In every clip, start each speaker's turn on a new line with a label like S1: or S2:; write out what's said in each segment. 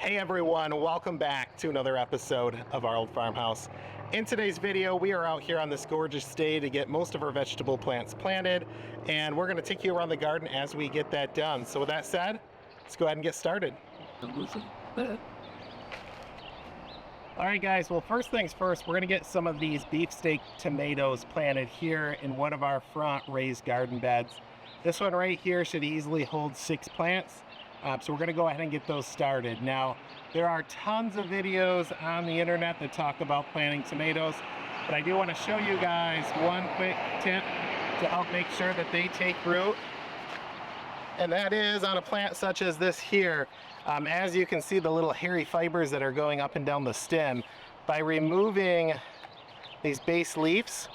S1: Hey everyone, welcome back to another episode of Our Old Farmhouse. In today's video, we are out here on this gorgeous day to get most of our vegetable plants planted, and we're going to take you around the garden as we get that done. So with that said, let's go ahead and get started. Alright guys, well first things first, we're going to get some of these beefsteak tomatoes planted here in one of our front raised garden beds. This one right here should easily hold 6 plants. So we're going to go ahead and get those started. Now, there are tons of videos on the internet that talk about planting tomatoes, but I do want to show you guys one quick tip to help make sure that they take root. And that is on a plant such as this here. As you can see, the little hairy fibers that are going up and down the stem, by removing these base leaves,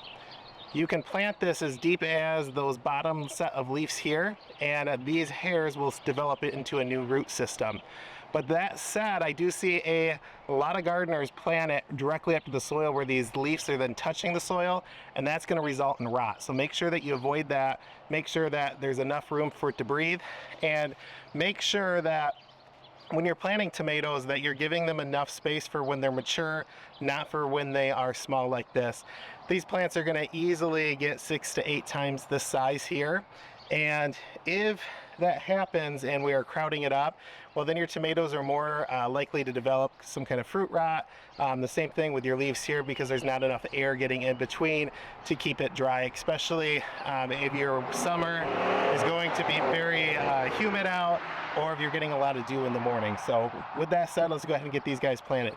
S1: you can plant this as deep as those bottom set of leaves here, and these hairs will develop it into a new root system. But that said, I do see a lot of gardeners plant it directly up to the soil where these leaves are then touching the soil, and that's going to result in rot. So make sure that you avoid that. Make sure that there's enough room for it to breathe, and make sure that when you're planting tomatoes that you're giving them enough space for when they're mature, not for when they are small like this. These plants are going to easily get 6 to 8 times this size here, and if that happens and we are crowding it up, well then your tomatoes are more likely to develop some kind of fruit rot. The same thing with your leaves here, because there's not enough air getting in between to keep it dry, especially if your summer is going to be very humid out, or if you're getting a lot of dew in the morning. So with that said, let's go ahead and get these guys planted.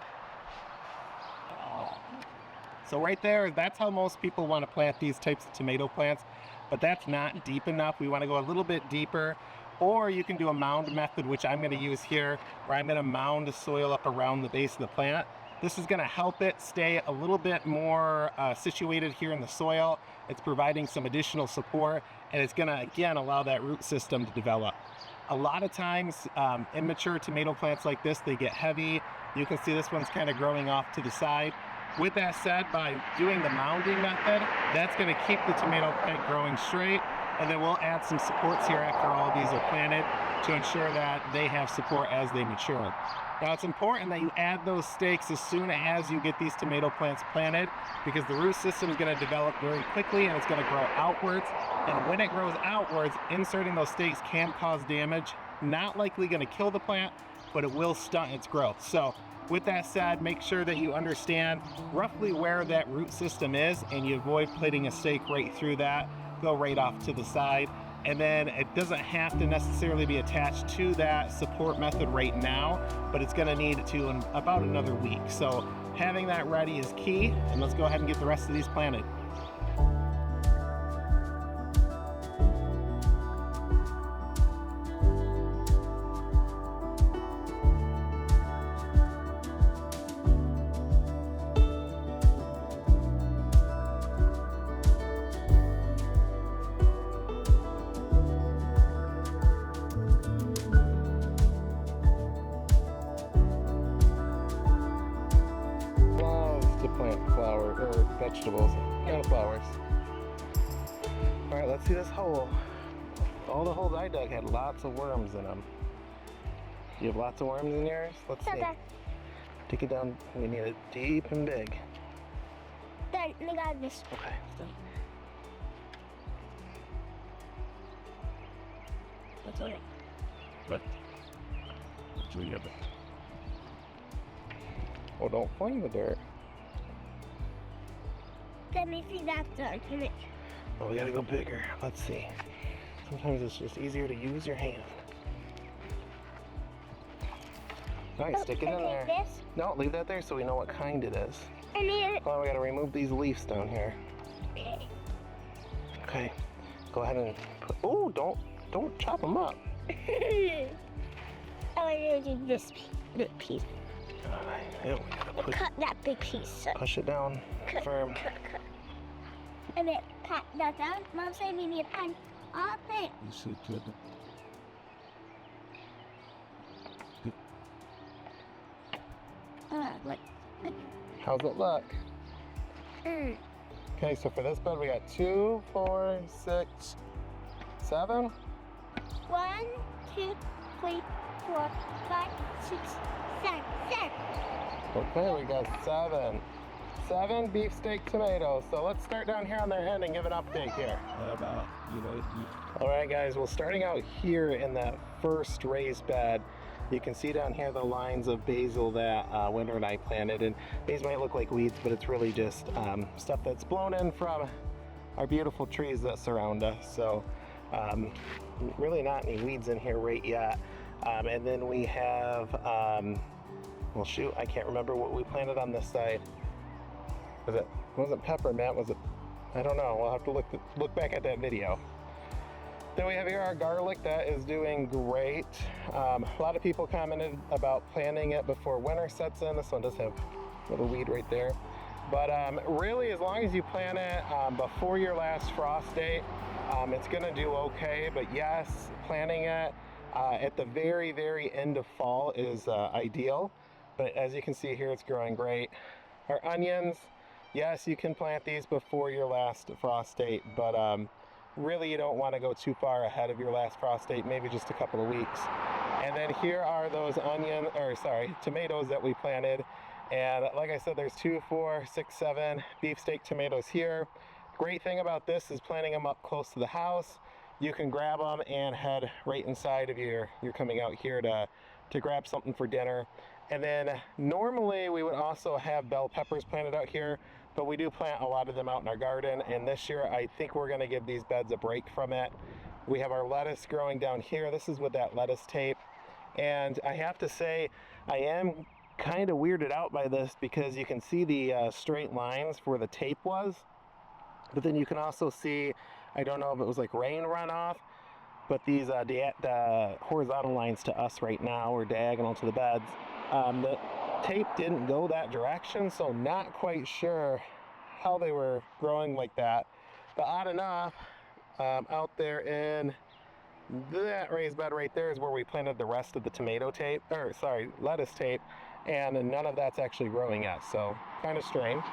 S1: So right there, that's how most people want to plant these types of tomato plants, but that's not deep enough. We want to go a little bit deeper, or you can do a mound method, which I'm going to use here, where I'm going to mound the soil up around the base of the plant. This is going to help it stay a little bit more situated here in the soil. It's providing some additional support, and it's going to, again, allow that root system to develop. A lot of times, immature tomato plants like this, they get heavy. You can see this one's kind of growing off to the side. With that said, by doing the mounding method, that's going to keep the tomato plant growing straight, and then we'll add some supports here after all of these are planted to ensure that they have support as they mature. Now it's important that you add those stakes as soon as you get these tomato plants planted, because the root system is going to develop very quickly and it's going to grow outwards. And when it grows outwards, inserting those stakes can cause damage. Not likely going to kill the plant, but it will stunt its growth. So with that said, make sure that you understand roughly where that root system is, and you avoid putting a stake right through that. Go right off to the side, and then it doesn't have to necessarily be attached to that support method right now, but it's going to need it to in about another week. So having that ready is key, and let's go ahead and get the rest of these planted. Vegetables and flowers. Alright, let's see this hole. All the holes I dug had lots of worms in them. You have lots of worms in yours? Let's see. Dig it down. We need it deep and big.
S2: Then I got this.
S1: Okay.
S2: That's all right.
S1: But oh, don't fling the dirt.
S2: Let me see that done.
S1: Oh, we gotta go bigger. Let's see. Sometimes it's just easier to use your hand. Alright, stick it in there.
S2: This?
S1: No, leave that there so we know what kind it is.
S2: I need it.
S1: Oh, we gotta remove these leaves down here.
S2: Okay.
S1: Okay. Go ahead and put, oh, don't chop them up.
S2: I want to do this big piece.
S1: Alright, yeah, we gotta
S2: Cut that big piece.
S1: Push it down firm.
S2: Cut. And then cut that down. Mom said we need to cut all things.
S3: You should cut it.
S2: Look.
S1: How's it look? Okay, so for this bed we got 2, 4, 6, 7.
S2: 1, 2, 3, 4, 5, 6, 7.
S1: Okay, we got seven beefsteak tomatoes. So let's start down here on their end and give an update here. All right, guys, well, starting out here in that first raised bed, you can see down here the lines of basil that Winter and I planted. And these might look like weeds, but it's really just stuff that's blown in from our beautiful trees that surround us. So really not any weeds in here right yet. And then we have, well, shoot, I can't remember what we planted on this side. Wasn't peppermint, was it? I don't know, we'll have to look back at that video. Then we have here our garlic that is doing great. A lot of people commented about planting it before winter sets in. This one does have a little weed right there. But really, as long as you plant it before your last frost date, it's gonna do okay. But yes, planting it at the very, very end of fall is ideal. But as you can see here, it's growing great. Our onions, yes, you can plant these before your last frost date, but really you don't want to go too far ahead of your last frost date, maybe just a couple of weeks. And then here are those tomatoes that we planted. And like I said, there's 2, 4, 6, 7 beefsteak tomatoes here. Great thing about this is planting them up close to the house. You can grab them and head right inside of you're coming out here to grab something for dinner. And then normally we would also have bell peppers planted out here, but we do plant a lot of them out in our garden. And this year, I think we're gonna give these beds a break from it. We have our lettuce growing down here. This is with that lettuce tape. And I have to say, I am kind of weirded out by this because you can see the straight lines where the tape was, but then you can also see, I don't know if it was like rain runoff, but these the horizontal lines to us right now are diagonal to the beds. The tape didn't go that direction, so not quite sure how they were growing like that. But odd enough, out there in that raised bed right there is where we planted the rest of the lettuce tape, and none of that's actually growing yet, so kind of strange.